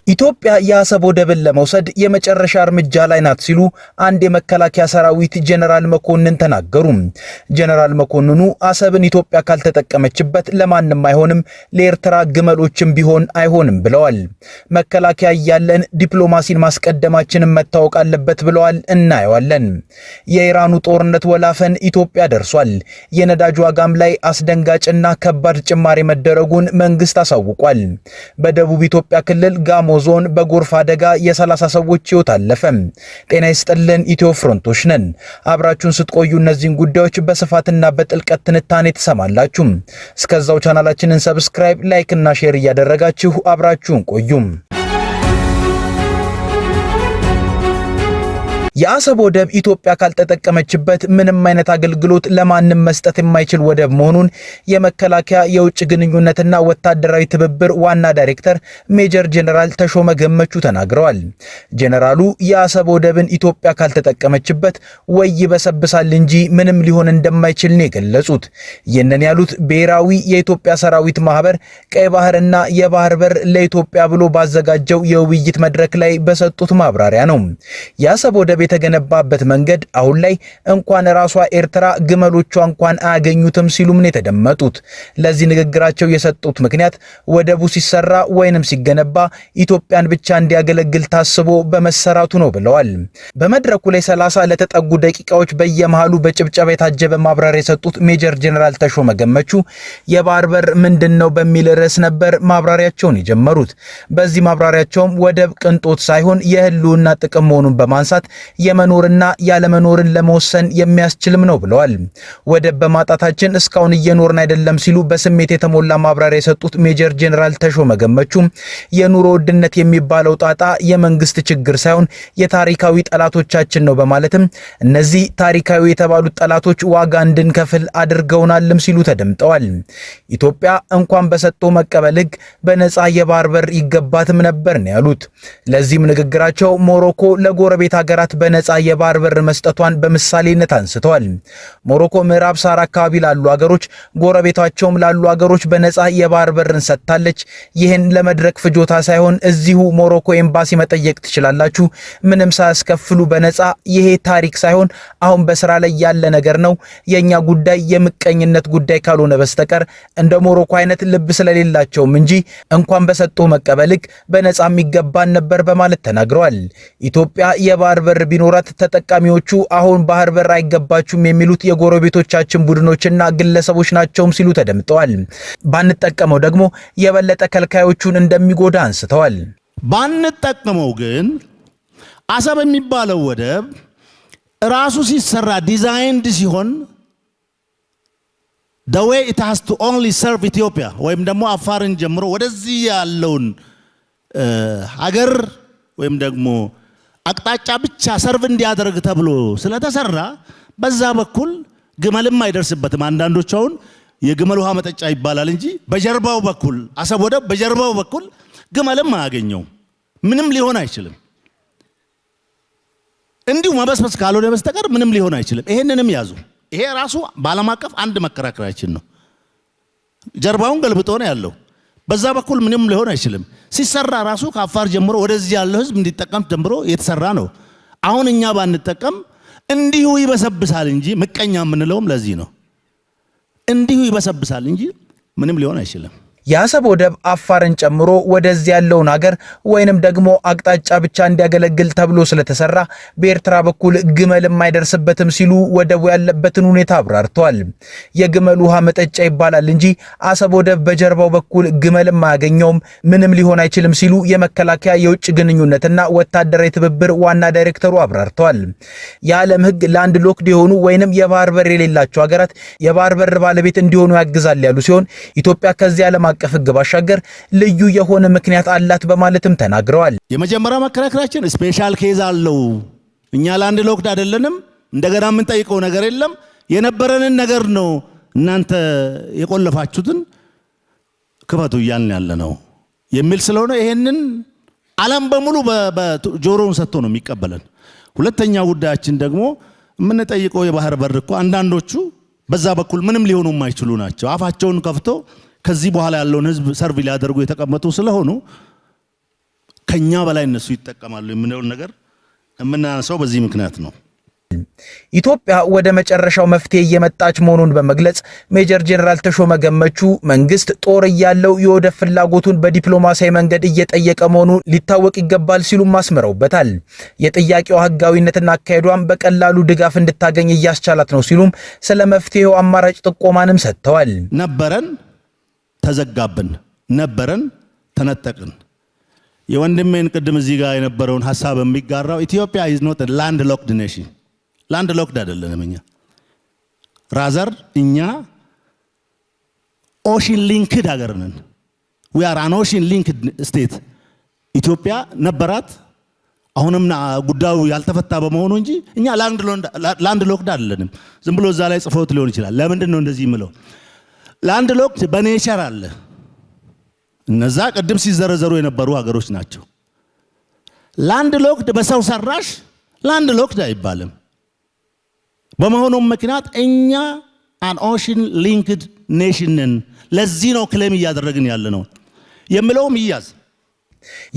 ኢትዮጵያ የአሰብ ወደብን ለመውሰድ የመጨረሻ እርምጃ ላይ ናት ሲሉ አንድ የመከላከያ ሰራዊት ጀነራል መኮንን ተናገሩ። ጀነራል መኮንኑ አሰብን ኢትዮጵያ ካልተጠቀመችበት ለማንም አይሆንም፣ ለኤርትራ ግመሎችም ቢሆን አይሆንም ብለዋል። መከላከያ ያለን ዲፕሎማሲን ማስቀደማችንን መታወቅ አለበት ብለዋል። እናየዋለን። የኢራኑ ጦርነት ወላፈን ኢትዮጵያ ደርሷል። የነዳጅ ዋጋም ላይ አስደንጋጭና ከባድ ጭማሪ መደረጉን መንግስት አሳውቋል። በደቡብ ኢትዮጵያ ክልል ጋሞ ዞን በጎርፍ አደጋ የ30 ሰዎች ሕይወት አለፈ። ጤና ይስጥልን፣ ኢትዮ ፍሮንቶች ነን። አብራችሁን ስትቆዩ እነዚህን ጉዳዮች በስፋትና በጥልቀት ትንታኔ ተሰማላችሁ። እስከዛው ቻናላችንን ሰብስክራይብ፣ ላይክ እና ሼር እያደረጋችሁ አብራችሁን ቆዩ። የአሰብ ወደብ ኢትዮጵያ ካልተጠቀመችበት ምንም አይነት አገልግሎት ለማንም መስጠት የማይችል ወደብ መሆኑን የመከላከያ የውጭ ግንኙነትና ወታደራዊ ትብብር ዋና ዳይሬክተር ሜጀር ጀነራል ተሾመ ገመቹ ተናግረዋል። ጀነራሉ የአሰብ ወደብን ኢትዮጵያ ካልተጠቀመችበት ወይ ይበሰብሳል እንጂ ምንም ሊሆን እንደማይችል ነው የገለጹት። ይህንን ያሉት ብሔራዊ የኢትዮጵያ ሰራዊት ማህበር ቀይ ባህርና የባህር በር ለኢትዮጵያ ብሎ ባዘጋጀው የውይይት መድረክ ላይ በሰጡት ማብራሪያ ነው። የአሰብ ወደብ የተገነባበት መንገድ አሁን ላይ እንኳን ራሷ ኤርትራ ግመሎቿ እንኳን አያገኙትም ሲሉም ነው የተደመጡት። ለዚህ ንግግራቸው የሰጡት ምክንያት ወደቡ ሲሰራ ወይንም ሲገነባ ኢትዮጵያን ብቻ እንዲያገለግል ታስቦ በመሰራቱ ነው ብለዋል። በመድረኩ ላይ 30 ለተጠጉ ደቂቃዎች በየመሃሉ በጭብጨባ የታጀበ ማብራሪያ የሰጡት ሜጀር ጀነራል ተሾመ ገመቹ የባህር በር ምንድነው በሚል ርዕስ ነበር ማብራሪያቸውን የጀመሩት። በዚህ ማብራሪያቸውም ወደብ ቅንጦት ሳይሆን የህልውና ጥቅም መሆኑን በማንሳት የመኖርና ያለመኖርን ለመወሰን የሚያስችልም ነው ብለዋል። ወደብ በማጣታችን እስካሁን እየኖርን አይደለም ሲሉ በስሜት የተሞላ ማብራሪያ የሰጡት ሜጀር ጀነራል ተሾመ ገመቹ የኑሮ ውድነት የሚባለው ጣጣ የመንግስት ችግር ሳይሆን የታሪካዊ ጠላቶቻችን ነው በማለትም እነዚህ ታሪካዊ የተባሉት ጠላቶች ዋጋ እንድንከፍል አድርገውናልም ሲሉ ተደምጠዋል። ኢትዮጵያ እንኳን በሰጥቶ መቀበል ህግ በነፃ የባህር በር ይገባትም ነበር ነው ያሉት። ለዚህም ንግግራቸው ሞሮኮ ለጎረቤት ሀገራት በነፃ የባህር በር መስጠቷን በምሳሌነት አንስተዋል። ሞሮኮ ምዕራብ ሳር አካባቢ ላሉ ሀገሮች ጎረቤታቸውም ላሉ ሀገሮች በነፃ የባህር በርን ሰጥታለች። ይህን ለመድረክ ፍጆታ ሳይሆን እዚሁ ሞሮኮ ኤምባሲ መጠየቅ ትችላላችሁ፣ ምንም ሳያስከፍሉ በነፃ። ይሄ ታሪክ ሳይሆን አሁን በስራ ላይ ያለ ነገር ነው። የኛ ጉዳይ የምቀኝነት ጉዳይ ካልሆነ በስተቀር እንደ ሞሮኮ አይነት ልብ ስለሌላቸውም እንጂ እንኳን በሰጥቶ መቀበልክ በነፃ የሚገባን ነበር በማለት ተናግረዋል። ኢትዮጵያ የባህር በር ቢኖራት ተጠቃሚዎቹ አሁን ባህር በር አይገባችሁም የሚሉት የጎረቤቶቻችን ቡድኖችና ግለሰቦች ናቸውም ሲሉ ተደምጠዋል። ባንጠቀመው ደግሞ የበለጠ ከልካዮቹን እንደሚጎዳ አንስተዋል። ባንጠቀመው ግን አሰብ የሚባለው ወደብ ራሱ ሲሰራ ዲዛይንድ ሲሆን the way it has to only serve Ethiopia ወይም ደግሞ አፋርን ጀምሮ ወደዚህ ያለውን ሀገር ወይም ደግሞ አቅጣጫ ብቻ ሰርቭ እንዲያደርግ ተብሎ ስለተሰራ በዛ በኩል ግመልም አይደርስበትም። አንዳንዶች አሁን የግመል ውሃ መጠጫ ይባላል እንጂ በጀርባው በኩል አሰብ ወደብ በጀርባው በኩል ግመልም አያገኘው፣ ምንም ሊሆን አይችልም። እንዲሁ መበስበስ ካልሆነ በስተቀር ምንም ሊሆን አይችልም። ይሄንንም ያዙ። ይሄ ራሱ በዓለም አቀፍ አንድ መከራከሪያችን ነው። ጀርባውን ገልብጦ ነው ያለው። በዛ በኩል ምንም ሊሆን አይችልም። ሲሰራ ራሱ ከአፋር ጀምሮ ወደዚህ ያለው ህዝብ እንዲጠቀም ጀምሮ የተሰራ ነው። አሁን እኛ ባንጠቀም እንዲሁ ይበሰብሳል እንጂ ምቀኛ የምንለውም ለዚህ ነው። እንዲሁ ይበሰብሳል እንጂ ምንም ሊሆን አይችልም። የአሰብ ወደብ አፋርን ጨምሮ ወደዚህ ያለውን ሀገር ወይንም ደግሞ አቅጣጫ ብቻ እንዲያገለግል ተብሎ ስለተሰራ በኤርትራ በኩል ግመልም አይደርስበትም ሲሉ ወደቡ ያለበትን ሁኔታ አብራርተዋል። የግመል ውሃ መጠጫ ይባላል እንጂ አሰብ ወደብ በጀርባው በኩል ግመልም አያገኘውም፣ ምንም ሊሆን አይችልም ሲሉ የመከላከያ የውጭ ግንኙነትና ወታደራዊ ትብብር ዋና ዳይሬክተሩ አብራርተዋል። የዓለም ህግ ለአንድ ሎክድ የሆኑ ወይንም የባህር በር የሌላቸው ሀገራት የባህር በር ባለቤት እንዲሆኑ ያግዛል ያሉ ሲሆን ኢትዮጵያ ከዚህ ዓለም አቀፍ ህግ ባሻገር ልዩ የሆነ ምክንያት አላት በማለትም ተናግረዋል። የመጀመሪያው መከራከራችን ስፔሻል ኬዝ አለው። እኛ ላንድ ሎክድ አይደለንም፣ እንደገና ምን ጠይቀው ነገር የለም፣ የነበረንን ነገር ነው እናንተ የቆለፋችሁትን ክፈቱ እያልን ያለ ነው የሚል ስለሆነ ይሄንን ዓለም በሙሉ በጆሮውን ሰጥቶ ነው የሚቀበለን። ሁለተኛው ጉዳያችን ደግሞ ምን ጠይቀው የባህር በር እኮ አንዳንዶቹ በዛ በኩል ምንም ሊሆኑ የማይችሉ ናቸው። አፋቸውን ከፍቶ ከዚህ በኋላ ያለውን ህዝብ ሰርቭ ሊያደርጉ የተቀመጡ ስለሆኑ ከኛ በላይ እነሱ ይጠቀማሉ የምንለው ነገር የምናነሳው በዚህ ምክንያት ነው። ኢትዮጵያ ወደ መጨረሻው መፍትሄ እየመጣች መሆኑን በመግለጽ ሜጀር ጄኔራል ተሾመ ገመቹ መንግስት ጦር እያለው የወደብ ፍላጎቱን በዲፕሎማሲያዊ መንገድ እየጠየቀ መሆኑ ሊታወቅ ይገባል ሲሉም አስምረውበታል። የጥያቄው ህጋዊነትና አካሄዷን በቀላሉ ድጋፍ እንድታገኝ እያስቻላት ነው ሲሉም ስለ መፍትሄው አማራጭ ጥቆማንም ሰጥተዋል። ነበረን፣ ተዘጋብን፣ ነበረን፣ ተነጠቅን። የወንድሜን ቅድም እዚህ ጋር የነበረውን ሐሳብ የሚጋራው ኢትዮጵያ is not a landlocked nation ላንድ ሎክድ አይደለንም። እኛ ራዘር እኛ ኦሽን ሊንክድ ሀገር ነን። we are an ocean linked state። ኢትዮጵያ ነበራት፣ አሁንም ጉዳዩ ያልተፈታ በመሆኑ እንጂ እኛ ላንድ ሎክድ አይደለንም። ዝም ብሎ እዛ ላይ ጽፎት ሊሆን ይችላል። ለምንድን ነው እንደዚህ የምለው? ላንድ ሎክድ በኔቸር አለ። እነዛ ቅድም ሲዘረዘሩ የነበሩ ሀገሮች ናቸው። ላንድ ሎክድ በሰው ሰራሽ ላንድ ሎክድ አይባልም። በመሆኑም ምክንያት እኛ አን ኦሽን ሊንክድ ኔሽን ነን። ለዚህ ነው ክሌም እያደረግን ያለ ነው የምለውም ይያዝ።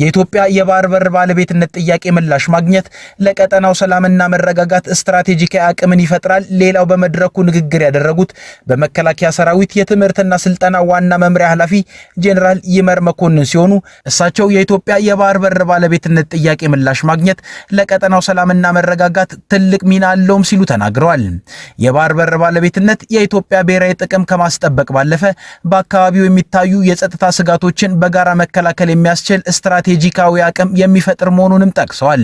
የኢትዮጵያ የባህር በር ባለቤትነት ጥያቄ ምላሽ ማግኘት ለቀጠናው ሰላምና መረጋጋት ስትራቴጂካዊ አቅምን ይፈጥራል። ሌላው በመድረኩ ንግግር ያደረጉት በመከላከያ ሰራዊት የትምህርትና ስልጠና ዋና መምሪያ ኃላፊ ጄኔራል ይመር መኮንን ሲሆኑ እሳቸው የኢትዮጵያ የባህር በር ባለቤትነት ጥያቄ ምላሽ ማግኘት ለቀጠናው ሰላምና መረጋጋት ትልቅ ሚና አለውም ሲሉ ተናግረዋል። የባህር በር ባለቤትነት የኢትዮጵያ ብሔራዊ ጥቅም ከማስጠበቅ ባለፈ በአካባቢው የሚታዩ የጸጥታ ስጋቶችን በጋራ መከላከል የሚያስችል ስትራቴጂካዊ አቅም የሚፈጥር መሆኑንም ጠቅሰዋል።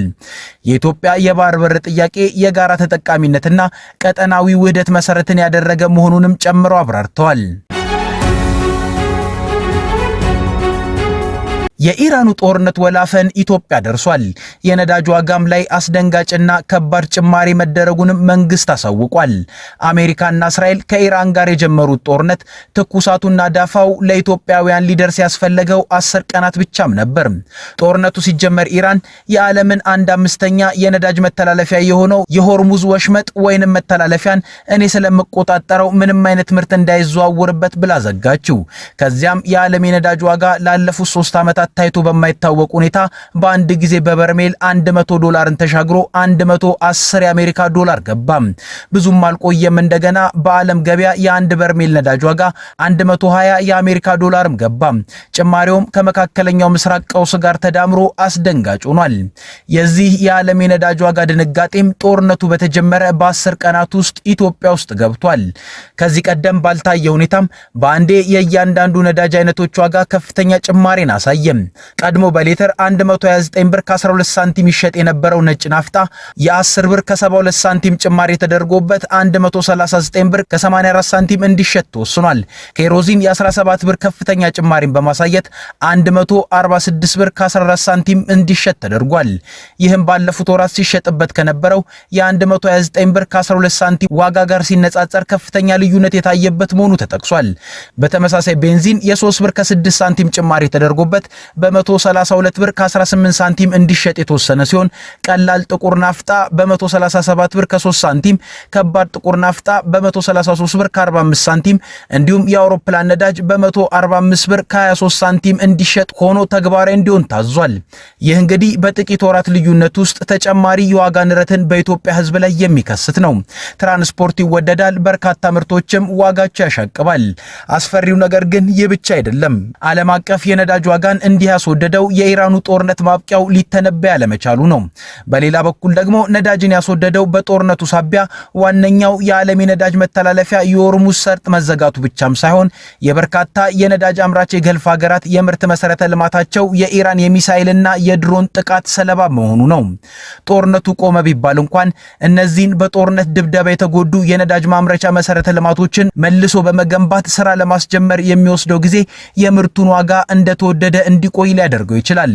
የኢትዮጵያ የባህር በር ጥያቄ የጋራ ተጠቃሚነትና ቀጠናዊ ውህደት መሰረትን ያደረገ መሆኑንም ጨምረው አብራርተዋል። የኢራኑ ጦርነት ወላፈን ኢትዮጵያ ደርሷል። የነዳጅ ዋጋም ላይ አስደንጋጭና ከባድ ጭማሪ መደረጉንም መንግስት አሳውቋል። አሜሪካና እስራኤል ከኢራን ጋር የጀመሩት ጦርነት ትኩሳቱና ዳፋው ለኢትዮጵያውያን ሊደርስ ያስፈለገው 10 ቀናት ብቻም ነበር። ጦርነቱ ሲጀመር ኢራን የዓለምን 1/5 የነዳጅ መተላለፊያ የሆነው የሆርሙዝ ወሽመጥ ወይንም መተላለፊያን እኔ ስለምቆጣጠረው ምንም አይነት ምርት እንዳይዘዋወርበት ብላ ዘጋችው። ከዚያም የዓለም የነዳጅ ዋጋ ላለፉት 3 ዓመታት ታይቶ በማይታወቅ ሁኔታ በአንድ ጊዜ በበርሜል $100ን ተሻግሮ 110 የአሜሪካ ዶላር ገባ። ብዙም አልቆየም እንደገና በዓለም ገበያ የአንድ በርሜል ነዳጅ ዋጋ 120 የአሜሪካ ዶላርም ገባ። ጭማሪውም ከመካከለኛው ምስራቅ ቀውስ ጋር ተዳምሮ አስደንጋጭ ሆኗል። የዚህ የዓለም የነዳጅ ዋጋ ድንጋጤም ጦርነቱ በተጀመረ በ10 ቀናት ውስጥ ኢትዮጵያ ውስጥ ገብቷል። ከዚህ ቀደም ባልታየ ሁኔታም በአንዴ የእያንዳንዱ ነዳጅ አይነቶች ዋጋ ከፍተኛ ጭማሪን አሳየ። ቀድሞ በሊትር 129 ብር ከ12 ሳንቲም ይሸጥ የነበረው ነጭ ናፍጣ የ10 ብር ከ72 ሳንቲም ጭማሪ ተደርጎበት 139 ብር ከ84 ሳንቲም እንዲሸጥ ተወስኗል። ኬሮዚን የ17 ብር ከፍተኛ ጭማሪን በማሳየት 146 ብር ከ14 ሳንቲም እንዲሸጥ ተደርጓል። ይህም ባለፉት ወራት ሲሸጥበት ከነበረው የ129 ብር ከ12 ሳንቲም ዋጋ ጋር ሲነጻጸር ከፍተኛ ልዩነት የታየበት መሆኑ ተጠቅሷል። በተመሳሳይ ቤንዚን የ3 ብር ከ6 ሳንቲም ጭማሪ ተደርጎበት በ132 ብር ከ18 ሳንቲም እንዲሸጥ የተወሰነ ሲሆን ቀላል ጥቁር ናፍጣ በ137 ብር ከ3 ሳንቲም፣ ከባድ ጥቁር ናፍጣ በ133 ብር ከ45 ሳንቲም እንዲሁም የአውሮፕላን ነዳጅ በ145 ብር ከ23 ሳንቲም እንዲሸጥ ሆኖ ተግባራዊ እንዲሆን ታዟል። ይህ እንግዲህ በጥቂት ወራት ልዩነት ውስጥ ተጨማሪ የዋጋ ንረትን በኢትዮጵያ ሕዝብ ላይ የሚከስት ነው። ትራንስፖርት ይወደዳል፣ በርካታ ምርቶችም ዋጋቸው ያሻቅባል። አስፈሪው ነገር ግን ይህ ብቻ አይደለም። ዓለም አቀፍ የነዳጅ ዋጋን እንዲህ ያስወደደው የኢራኑ ጦርነት ማብቂያው ሊተነበይ ያለመቻሉ ነው። በሌላ በኩል ደግሞ ነዳጅን ያስወደደው በጦርነቱ ሳቢያ ዋነኛው የዓለም የነዳጅ መተላለፊያ የሆርሙዝ ሰርጥ መዘጋቱ ብቻም ሳይሆን የበርካታ የነዳጅ አምራች የገልፍ ሀገራት የምርት መሰረተ ልማታቸው የኢራን የሚሳኤልና የድሮን ጥቃት ሰለባ መሆኑ ነው። ጦርነቱ ቆመ ቢባል እንኳን እነዚህን በጦርነት ድብደባ የተጎዱ የነዳጅ ማምረቻ መሰረተ ልማቶችን መልሶ በመገንባት ስራ ለማስጀመር የሚወስደው ጊዜ የምርቱን ዋጋ እንደተወደደ እንዲቆይ ሊያደርገው ይችላል።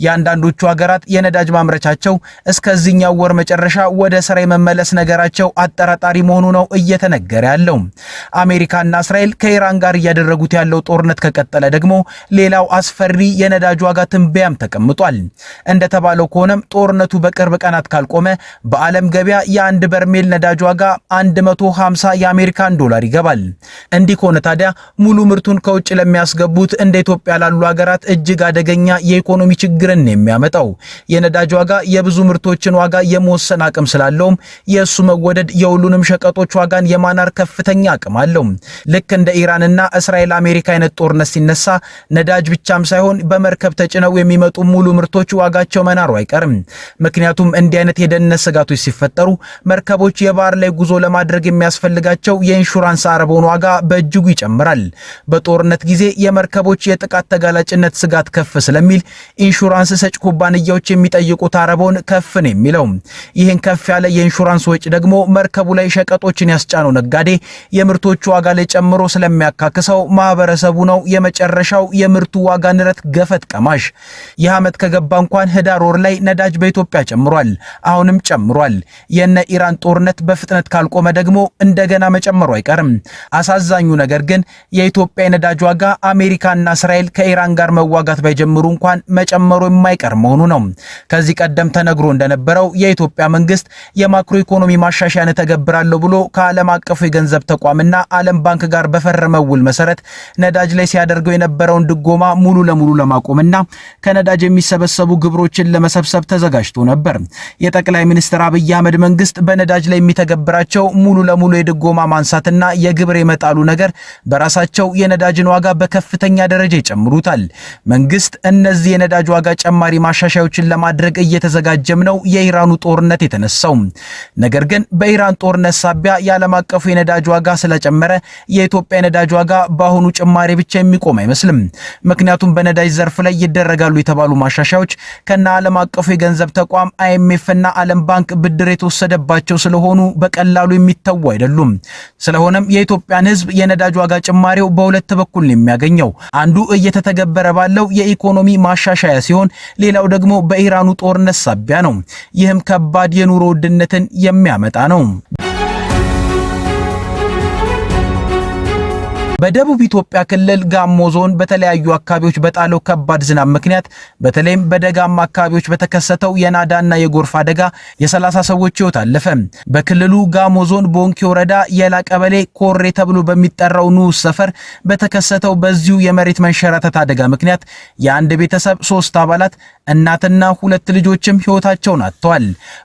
የአንዳንዶቹ ሀገራት የነዳጅ ማምረቻቸው እስከዚህኛው ወር መጨረሻ ወደ ስራ የመመለስ ነገራቸው አጠራጣሪ መሆኑ ነው እየተነገረ ያለው። አሜሪካና እስራኤል ከኢራን ጋር እያደረጉት ያለው ጦርነት ከቀጠለ ደግሞ ሌላው አስፈሪ የነዳጅ ዋጋ ትንበያም ተቀምጧል። እንደተባለው ከሆነም ጦርነቱ በቅርብ ቀናት ካልቆመ በዓለም ገበያ የአንድ በርሜል ነዳጅ ዋጋ 150 የአሜሪካን ዶላር ይገባል። እንዲህ ከሆነ ታዲያ ሙሉ ምርቱን ከውጭ ለሚያስገቡት እንደ ኢትዮጵያ ላሉ ሀገራት እጅግ እጅግ አደገኛ የኢኮኖሚ ችግርን የሚያመጣው። የነዳጅ ዋጋ የብዙ ምርቶችን ዋጋ የመወሰን አቅም ስላለውም የእሱ መወደድ የሁሉንም ሸቀጦች ዋጋን የማናር ከፍተኛ አቅም አለው። ልክ እንደ ኢራንና እስራኤል አሜሪካ አይነት ጦርነት ሲነሳ ነዳጅ ብቻም ሳይሆን በመርከብ ተጭነው የሚመጡ ሙሉ ምርቶች ዋጋቸው መናሩ አይቀርም። ምክንያቱም እንዲህ አይነት የደህንነት ስጋቶች ሲፈጠሩ መርከቦች የባህር ላይ ጉዞ ለማድረግ የሚያስፈልጋቸው የኢንሹራንስ አረቦን ዋጋ በእጅጉ ይጨምራል። በጦርነት ጊዜ የመርከቦች የጥቃት ተጋላጭነት ስጋት ከፍ ስለሚል ኢንሹራንስ ሰጭ ኩባንያዎች የሚጠይቁት አረቦን ከፍ ነው የሚለው። ይህን ከፍ ያለ የኢንሹራንስ ወጪ ደግሞ መርከቡ ላይ ሸቀጦችን ያስጫነው ነጋዴ የምርቶቹ ዋጋ ላይ ጨምሮ ስለሚያካክሰው ማህበረሰቡ ነው የመጨረሻው የምርቱ ዋጋ ንረት ገፈት ቀማሽ። ይህ ዓመት ከገባ እንኳን ህዳር ወር ላይ ነዳጅ በኢትዮጵያ ጨምሯል፣ አሁንም ጨምሯል። የነ ኢራን ጦርነት በፍጥነት ካልቆመ ደግሞ እንደገና መጨመሩ አይቀርም። አሳዛኙ ነገር ግን የኢትዮጵያ የነዳጅ ዋጋ አሜሪካና እስራኤል ከኢራን ጋር መዋጋት ባይጀምሩ እንኳን መጨመሩ የማይቀር መሆኑ ነው። ከዚህ ቀደም ተነግሮ እንደነበረው የኢትዮጵያ መንግስት የማክሮ ኢኮኖሚ ማሻሻያን ተገብራለሁ ብሎ ከዓለም አቀፉ የገንዘብ ተቋምና ዓለም ባንክ ጋር በፈረመው ውል መሰረት ነዳጅ ላይ ሲያደርገው የነበረውን ድጎማ ሙሉ ለሙሉ ለማቆምና ከነዳጅ የሚሰበሰቡ ግብሮችን ለመሰብሰብ ተዘጋጅቶ ነበር። የጠቅላይ ሚኒስትር አብይ አህመድ መንግስት በነዳጅ ላይ የሚተገብራቸው ሙሉ ለሙሉ የድጎማ ማንሳትና የግብር የመጣሉ ነገር በራሳቸው የነዳጅን ዋጋ በከፍተኛ ደረጃ ይጨምሩታል። መንግስት እነዚህ የነዳጅ ዋጋ ጨማሪ ማሻሻያዎችን ለማድረግ እየተዘጋጀም ነው የኢራኑ ጦርነት የተነሳው። ነገር ግን በኢራን ጦርነት ሳቢያ የዓለም አቀፉ የነዳጅ ዋጋ ስለጨመረ የኢትዮጵያ የነዳጅ ዋጋ በአሁኑ ጭማሪ ብቻ የሚቆም አይመስልም። ምክንያቱም በነዳጅ ዘርፍ ላይ ይደረጋሉ የተባሉ ማሻሻያዎች ከና ዓለም አቀፉ የገንዘብ ተቋም IMF እና ዓለም ባንክ ብድር የተወሰደባቸው ስለሆኑ በቀላሉ የሚተው አይደሉም። ስለሆነም የኢትዮጵያን ሕዝብ የነዳጅ ዋጋ ጭማሪው በሁለት በኩል ነው የሚያገኘው። አንዱ እየተተገበረ ባለው የኢኮኖሚ ማሻሻያ ሲሆን ሌላው ደግሞ በኢራኑ ጦርነት ሳቢያ ነው። ይህም ከባድ የኑሮ ውድነትን የሚያመጣ ነው። በደቡብ ኢትዮጵያ ክልል ጋሞ ዞን በተለያዩ አካባቢዎች በጣለው ከባድ ዝናብ ምክንያት በተለይም በደጋማ አካባቢዎች በተከሰተው የናዳና የጎርፍ አደጋ የ30 ሰዎች ሕይወት አለፈ። በክልሉ ጋሞ ዞን ቦንኬ ወረዳ የላ ቀበሌ ኮሬ ተብሎ በሚጠራው ንዑስ ሰፈር በተከሰተው በዚሁ የመሬት መንሸራተት አደጋ ምክንያት የአንድ ቤተሰብ 3 አባላት እናትና 2 ልጆችም ሕይወታቸውን አጥተዋል።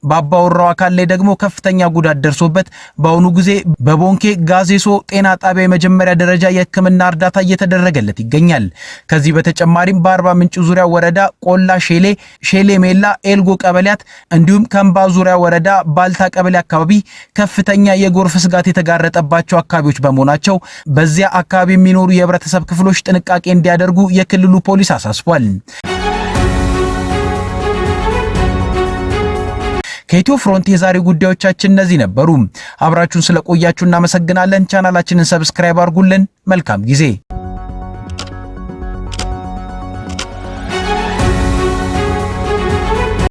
በአባወራው አካል ላይ ደግሞ ከፍተኛ ጉዳት ደርሶበት በአሁኑ ጊዜ በቦንኬ ጋዜሶ ጤና ጣቢያ የመጀመሪያ ደረጃ የሕክምና እርዳታ እየተደረገለት ይገኛል። ከዚህ በተጨማሪም በአርባ ምንጭ ዙሪያ ወረዳ ቆላ ሼሌ ሜላ ኤልጎ ቀበሌያት እንዲሁም ከምባ ዙሪያ ወረዳ ባልታ ቀበሌ አካባቢ ከፍተኛ የጎርፍ ስጋት የተጋረጠባቸው አካባቢዎች በመሆናቸው በዚያ አካባቢ የሚኖሩ የህብረተሰብ ክፍሎች ጥንቃቄ እንዲያደርጉ የክልሉ ፖሊስ አሳስቧል። ከኢትዮ ፍሮንት የዛሬ ጉዳዮቻችን እነዚህ ነበሩ። አብራችሁን ስለቆያችሁ እናመሰግናለን። ቻናላችንን ሰብስክራይብ አድርጉልን። መልካም ጊዜ